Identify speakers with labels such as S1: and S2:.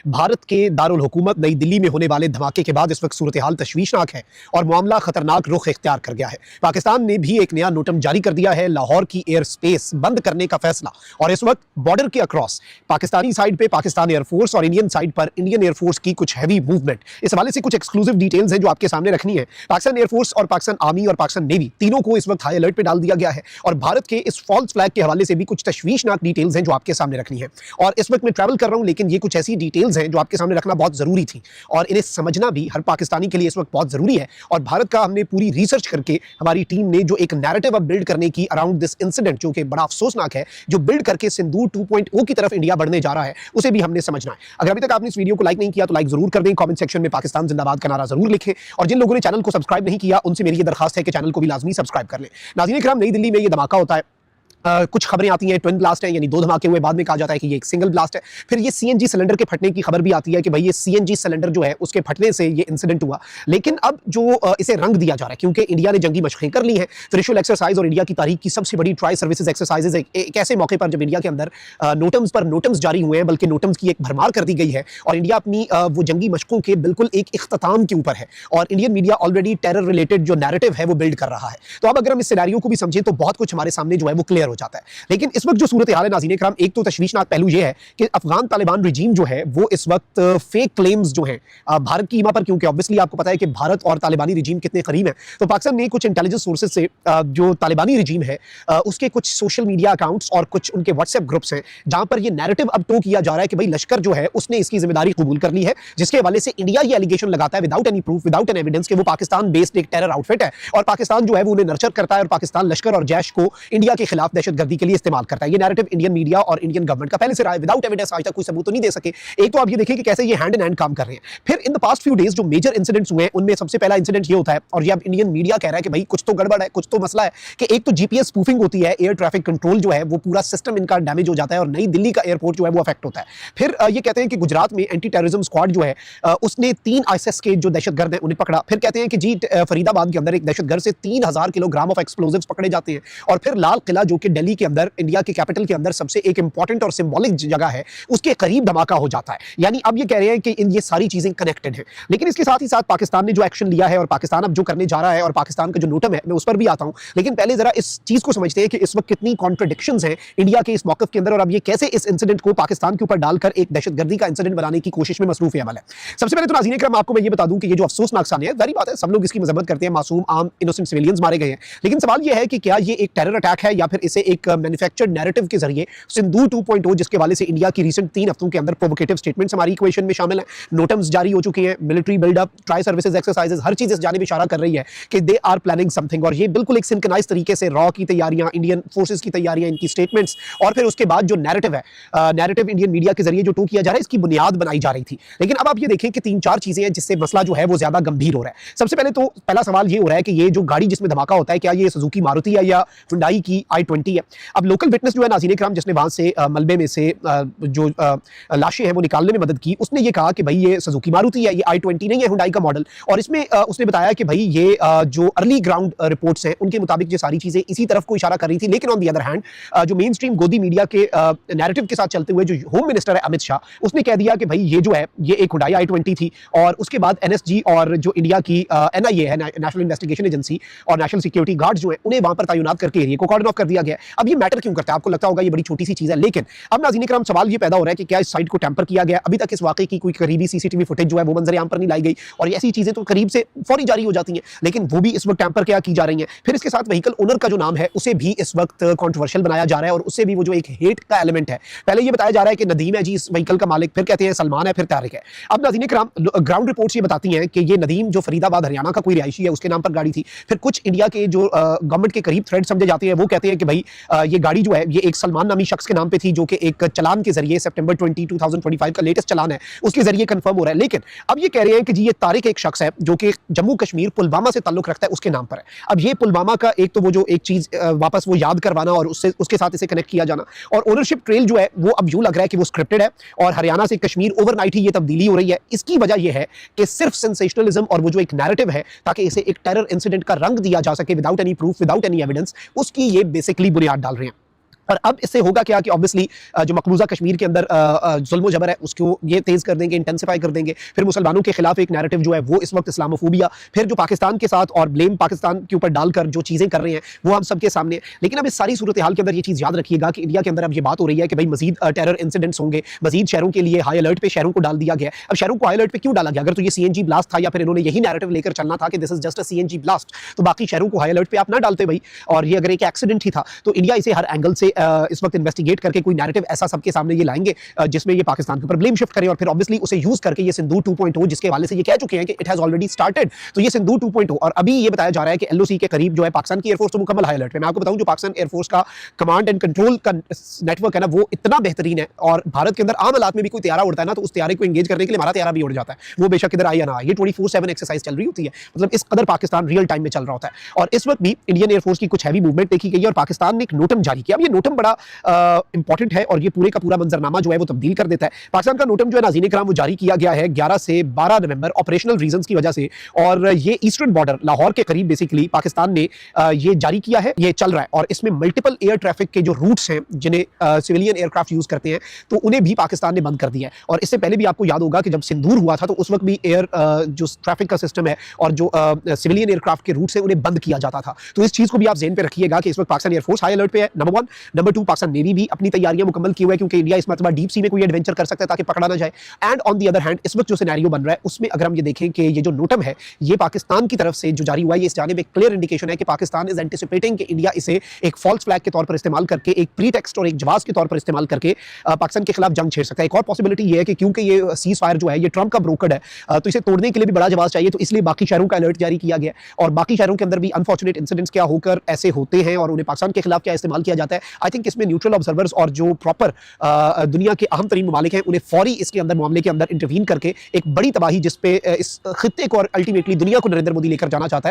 S1: भारत के दारुल हुकूमत नई दिल्ली में होने वाले धमाके के बाद इस वक्त सूरत हाल तशवीशनाक है और मामला खतरनाक रुख इख्तियार कर गया है। पाकिस्तान ने भी एक नया नोटम जारी कर दिया है, लाहौर की एयर स्पेस बंद करने का फैसला। और इस वक्त बॉर्डर के अक्रॉस पाकिस्तानी साइड पे पाकिस्तान एयरफोर्स और इंडियन साइड पर इंडियन एयरफोर्स की कुछ हैवी मूवमेंट, इस हवाले से कुछ एक्सक्लूसिव डिटेल्स हैं जो आपके सामने रखनी है। पाकिस्तान एयरफोर्स और पाकिस्तान आर्मी और पाकिस्तान नेवी तीनों को इस वक्त हाई अलर्ट पे डाल दिया गया है और भारत के इस फॉल्स फ्लैग के हवाले से भी कुछ तशवीशनाक डिटेल्स हैं जो आपके सामने रखनी है। और इस वक्त मैं ट्रैवल कर रहा हूं, लेकिन ये कुछ ऐसी डिटेल्स हैं जो आपके सामने रखना बहुत जरूरी थी और इन्हें समझना भी हर पाकिस्तानी के लिए इस वक्त बहुत जरूरी है। और भारत का हमने पूरी रिसर्च करके हमारी टीम ने जो एक नैरेटिव अब बिल्ड करने की अराउंड दिस इंसिडेंट, जो कि बड़ा अफसोसनाक है, जो बिल्ड करके सिंदूर 2.0 की तरफ इंडिया बढ़ने जा रहा है, उसे भी हमने समझना है। अगर अभी तक आपने इस वीडियो को लाइक नहीं किया तो लाइक जरूर कर दें, कमेंट सेक्शन में पाकिस्तान जिंदाबाद का नारा जरूर लिखें और जिन लोगों ने चैनल को सब्सक्राइब नहीं किया उनसे मेरी ये दरखास्त है कि चैनल को भी लाजमी सब्सक्राइब कर लें। नाज़रीन इकराम, नई दिल्ली में ये धमाका होता है। कुछ खबरें आती हैं ट्विन ब्लास्ट है, यानी दो धमाके हुए, बाद में कहा जाता है कि ये एक सिंगल ब्लास्ट है। फिर ये सीएनजी सिलेंडर के फटने की खबर भी आती है कि भाई ये सीएनजी सिलेंडर जो है उसके फटने से ये इंसिडेंट हुआ। लेकिन अब जो इसे रंग दिया जा रहा है, क्योंकि इंडिया ने जंगी मशक़ें कर ली हैं, त्रिशूल एक्सरसाइज और इंडिया की तारीख की सबसे बड़ी ट्राई सर्विसेज एक्सरसाइजेज एक ऐसे मौके पर जब इंडिया के अंदर नोटम्स पर नोटम्स जारी हुए हैं, बल्कि नोटम्स की एक भरमार कर दी गई है और इंडिया अपनी वो जंगी मशकों के बिल्कुल एक इख्तिताम के ऊपर है और Indian media already terror related जो नैरेटिव है वो बिल्ड कर रहा है। तो अब अगर हम इस सिनेरियो को भी समझें तो बहुत कुछ हमारे सामने जो है वो क्लियर हो जाता है। लेकिन इस वक्त जो सूरत हाल है नाज़रीन इकराम, एक तो तशवीशनाक पहलू ये है कि अफगान तालिबान रिजीम जो है वो इस वक्त फेक क्लेम्स जो हैं भारत की ईमा पर, क्योंकि ऑब्वियसली आपको पता है कि भारत और तालिबानी रिजीम कितने करीब हैं, तो पाकिस्तान ने कुछ इंटेलिजेंस सोर्सेज से जो तालिबानी रिजीम है उसके कुछ सोशल मीडिया अकाउंट्स और कुछ उनके व्हाट्सएप ग्रुप्स हैं जहां पर ये नैरेटिव अब टो किया जा रहा है कि भाई लश्कर जो है उसने इसकी जिम्मेदारी कबूल कर ली है, जिसके हवाले से इंडिया ये एलिगेशन लगाता है without any proof, without an evidence कि वो पाकिस्तान बेस्ड एक टेरर आउटफिट है और पाकिस्तान जो है वो उन्हें नर्चर करता है और पाकिस्तान लश्कर और जैश को इंडिया के खिलाफ दहशतगर्दी के लिए इस्तेमाल करता है। ये नैरेटिव इंडियन मीडिया और इंडियन गवर्नमेंट का पहले से रहा है, विदाउट एविडेंस आज तक कोई सबूत तो नहीं दे सके। एक तो आप ये देखिए कि कैसे ये हैंड इन हैंड काम कर रहे हैं। फिर in the past few days जो मेजर इंसिडेंट्स हुए हैं उनमें सबसे पहला इंसिडेंट ये होता है और ये अब इंडियन मीडिया कह रहा है कि भाई कुछ तो गड़बड़ है, कुछ तो मसला है, कि एक तो जीपीएस स्पूफिंग होती है, एयर ट्रैफिक कंट्रोल जो है वो पूरा सिस्टम इनका डैमेज हो जाता है और नई दिल्ली का एयरपोर्ट जो है वो अफेक्ट होता है। फिर ये कहते हैं कि गुजरात में एंटी टेररिज्म स्क्वाड जो है उसने 3 आईएसआईएस के जो दहशतगर्द हैं उन्हें पकड़ा। फिर कहते हैं कि जी फरीदाबाद के अंदर एक दहशतगर्द से 3000 किलोग्राम ऑफ एक्सप्लोजिव्स पकड़े जाते हैं। और फिर लाल किला जो कि दिल्ली के अंदर, इंडिया के कैपिटल के अंदर सबसे एक इंपॉर्टेंट और सिंबॉलिक जगह है, उसके करीब धमाका हो जाता है। यानी अब ये कह रहे हैं कि ये सारी चीजें कनेक्टेड हैं। लेकिन इसके साथ ही साथ पाकिस्तान ने जो एक्शन लिया है और पाकिस्तान अब जो करने जा रहा है और पाकिस्तान का जो नोटम है, मैं उस पर भी आता हूं, लेकिन पहले जरा इस चीज को समझते हैं कि इस वक्त कितनी कॉन्ट्रडिक्शंस हैं इंडिया के इस मौकफ के अंदर और अब ये कैसे इस इंसिडेंट को पाकिस्तान के ऊपर डालकर एक दहशतगर्दी का इंसिडेंट बनाने की कोशिश में मसरूफ अमल है। सबसे पहले तो नाज़रीन इकराम आपको मैं ये बता दूं कि ये जो अफसोसनाक सामने है, जारी बात है सब लोग इसकी मजम्मत करते हैं, मासूम आम इनोसेंट सिविलियंस मारे गए हैं, लेकिन सवाल ये है कि क्या ये एक टेरर अटैक है या फिर इसे एक मैन्युफैक्चर्ड नैरेटिव के जरिए सिंदूर 2.0, जिसके हवाले से इंडिया की रिसेंट 3 हफ्तों के अंदर प्रोवोकेटिव स्टेटमेंट्स हमारी इक्वेशन में शामिल हैं, नोटम्स जारी हो चुके हैं, military buildup, tri services exercises, हर चीज इस जानिब इशारा कर रही है कि दे आर प्लानिंग समथिंग। और ये बिल्कुल एक सिंक्रोनाइज तरीके से रॉ की तैयारियां, इंडियन फोर्सेस की तैयारियां, इनकी स्टेटमेंट्स और फिर उसके बाद जो नैरेटिव है, नैरेटिव इंडियन मीडिया के जरिए जो टो किया जा रहा है, इसकी बुनियाद बनाई जा रही थी। लेकिन अब आप ये देखें कि 3-4 चीजें हैं जिससे मसला जो है वो ज्यादा गंभीर हो रहा है। सबसे पहले तो पहला सवाल ये हो रहा है कि ये जो गाड़ी जिसमें धमाका होता है, क्या ये सुजुकी मारुति है या हुंडई की i20 है। अब लोकल विटनेस जो है नाज़रीन इकराम, जिसने वहां से मलबे में से जो लाशें हैं वो निकालने में मदद की, उसने ये कहा कि भाई ये सुजुकी मारुति है, ये i20 नहीं है हुंडई का मॉडल। और इसमें उसने बताया कि भाई ये जो अर्ली ग्राउंड रिपोर्ट्स हैं उनके मुताबिक ये सारी चीजें इसी तरफ को इशारा कर रही थी। लेकिन ऑन दी अदर हैंड जो मेन स्ट्रीम गोदी मीडिया के नैरेटिव के साथ चलते हुए जो होम मिनिस्टर है अमित शाह, उसने कह दिया कि भाई ये जो है ये एक हुंडई i20 थी। और उसके बाद एनएसजी और जो इंडिया की एनआईए है, नेशनल इन्वेस्टिगेशन एजेंसी, और नेशनल सिक्योरिटी गार्ड्स जो है उन्हें वहां पर तैनात करके एरिया को कॉर्डन ऑफ कर दिया गया। अब ये मैटर क्यों करता है? आपको लगता होगा ये बड़ी छोटी सी चीज है, लेकिन अब नाज़रीन इकराम सवाल ये पैदा हो रहा है कि क्या इस साइट को टैंपर किया गया। अभी तक इस वाकई की कोई करीबी सीसीटीवी फुटेज जो है वो मंजर आम पर नहीं लाई गई और ऐसी चीजें तो करीब से फौरी जारी हो जाती हैं, लेकिन वो भी इस वक्त टैंपर क्या की जा रही हैं। फिर इसके साथ व्हीकल ओनर का जो नाम है उसे भी इस वक्त कंट्रोवर्शियल बनाया जा रहा है और उससे भी वो जो एक हेट का एलिमेंट है। पहले ये बताया जा रहा है कि नदीम है जी इस व्हीकल का मालिक, फिर कहते हैं सलमान है, फिर तारिक है। अब नाज़रीन इकराम ग्राउंड रिपोर्ट्स ये बताती हैं कि ये नदीम जो फरीदाबाद हरियाणा का कोई रिहायशी है उसके नाम पर गाड़ी थी। फिर कुछ इंडिया के जो गवर्नमेंट के करीब थ्रेड समझे जाते हैं वो कहते हैं कि भाई ये गाड़ी जो है ये एक सलमान नामी शख्स के नाम पे थी, जो कि एक चलान के जरिए सितंबर 2025 का लेटेस्ट चलान है उसके जरिए कंफर्म हो रहा है। लेकिन अब ये कह रहे हैं कि जी ये तारिक एक शख्स है जो कि जम्मू कश्मीर पुलवामा से ताल्लुक रखता है, उसके नाम पर है। अब ये पुलवामा का एक तो वो जो एक चीज वापस वो याद करवाना और उसके साथ इसे कनेक्ट किया जाना, और ओनरशिप ट्रेल जो है वो अब यूं लग रहा है कि वो स्क्रिप्टेड है और हरियाणा से कश्मीर ओवरनाइट ही ये तब्दीली हो रही है। इसकी वजह यह है कि सिर्फ सेंसेशनलिज्म और वो जो एक नैरेटिव है ताकि इसे एक टेरर इंसिडेंट का रंग दिया जा सके without any proof, without any evidence, उसकी ये बेसिकली बुनियाद डाल रहे हैं। और अब इससे होगा क्या कि ऑब्वियसली जो मकबूजा कश्मीर के अंदर जुल्म जबर है उसको ये तेज़ कर देंगे, इंटेंसिफाई कर देंगे। फिर मुसलमानों के खिलाफ एक नैरेटिव जो है वो इस वक्त इस्लामोफोबिया, फिर जो पाकिस्तान के साथ और ब्लेम पाकिस्तान के ऊपर डालकर जो चीज़ें कर रहे हैं वो हम सबके सामने। लेकिन अब इस सारी सूरत हाल के अंदर ये चीज़ याद रखिएगा कि इंडिया के अंदर अब ये बात हो रही है कि भाई मजीद टेरर इंसिडेंट्स होंगे, मजीद शहरों के लिए हाई अलर्ट पे शहरों को डाल दिया गया है। अब शहरों को हाई अलर्ट पे क्यों डाला गया? अगर तो ये CNG ब्लास्ट था या फिर इन्होंने यही नैरेटिव लेकर चलना था कि this is just a CNG blast, तो बाकी शहरों को हाई अलर्ट पे आप ना डालते भाई। और ये अगर एक एक्सीडेंट ही था तो इंडिया इसे हर एंगल से इस वक्त इन्वेस्टिगेट करके कोई नैरेटिव ऐसा सबके सामने ये लाएंगे जिसमें ये पाकिस्तान के ऊपर ब्लेम शिफ्ट करें और फिर ऑब्वियसली उसे यूज करके ये सिंदूर 2.0 जिसके हवाले से ये कह चुके हैं कि इट हैज ऑलरेडी स्टार्टेड, तो ये सिंदूर 2.0 और अभी ये बताया जा रहा है कि LOC के करीब जो है पाकिस्तान की एयरफोर्स तो मुकम्मल हाई अलर्ट पे। मैं आपको बताऊं जो पाकिस्तान एयरफोर्स का कमांड एंड कंट्रोल का नेटवर्क है ना वो इतना बेहतरीन है और भारत के अंदर आम हालात में भी कोई तैयारा उड़ता है ना तो उस तैयारे को एंगेज करने के लिए हमारा तैयारा भी उड़ जाता है, वो बेशक इधर आए या ना आए। ये 24/7 एक्सरसाइज चल रही होती है, मतलब इस कदर पाकिस्तान रियल टाइम में चल रहा होता है। और इस वक्त भी इंडियन एयरफोर्स की कुछ हैवी मूवमेंट देखी गई है और पाकिस्तान ने एक नोटम जारी किया। अब ये नोटम बड़ा इंपॉर्टेंट है और ये पूरे का पूरा मंजरनामा जो है वो तब्दील कर देता है। पाकिस्तान का नोटम जो है नाज़रीन इकराम वो जारी किया गया है 11 से 12 नवंबर ऑपरेशनल रीजंस की वजह से, और ये ईस्टर्न बॉर्डर लाहौर के करीब बेसिकली पाकिस्तान ने ये जारी किया है, ये चल रहा है। और इसमें मल्टीपल एयर ट्रैफिक के जो रूट्स हैं जिन्हें सिविलियन एयरक्राफ्ट यूज करते हैं तो उन्हें भी पाकिस्तान ने बंद कर दिया है। और इससे पहले भी आपको याद होगा कि जब सिंदूर हुआ था तो उस वक्त भी एयर जो ट्रैफिक का सिस्टम है और जो सिविलियन एयरक्राफ्ट के रूट्स हैं उन्हें बंद किया जाता था। तो इस चीज को भी आप ज़हन पे रखिएगा कि इस वक्त पाकिस्तान एयरफोर्स हाई अलर्ट पे है, नंबर 1। नंबर 2, पाकिस्तान नेवी भी अपनी तैयारियां मुकम्मल की हुई है क्योंकि इंडिया इस मरतबा डीप सी में कोई एडवेंचर कर सकता है ताकि पकड़ा ना जाए। And on the other hand इस वक्त जो सिनेरियो बन रहा है उसमें अगर हम ये देखें कि ये जो नोटम है ये पाकिस्तान की तरफ से जो जारी हुआ है ये इस जानिब एक क्लियर इंडिकेशन है कि पाकिस्तान इज एंटिसिपेटिंग कि इंडिया इसे एक फॉल्स फ्लैग के तौर पर इस्तेमाल करके, एक प्रीटेक्स्ट और एक जवाब के तौर पर इस्तेमाल करके पाकिस्तान के खिलाफ जंग छेड़ सकता है। एक और पॉसिबिलिटी ये है कि क्योंकि ये सीज फायर जो है ये ट्रंप का ब्रोकर्ड है तो इसे तोड़ने के लिए भी बड़ा जवाब चाहिए, तो इसलिए बाकी शहरों का अलर्ट जारी किया गया और बाकी शहरों के अंदर भी अनफॉर्चुनेट इंसिडेंट्स क्या होकर ऐसे होते हैं और उन्हें पाकिस्तान के खिलाफ क्या इस्तेमाल किया जाता है। आई थिंक इसमें न्यूट्रल ऑब्जर्वर्स और जो प्रॉपर दुनिया के अहम तरीन ममालिक हैं उन्हें फौरी इसके अंदर मामले के अंदर इंटरवीन करके एक बड़ी तबाही जिसपे इस खित्ते को और अल्टीमेटली दुनिया को नरेंद्र मोदी लेकर जाना चाहता है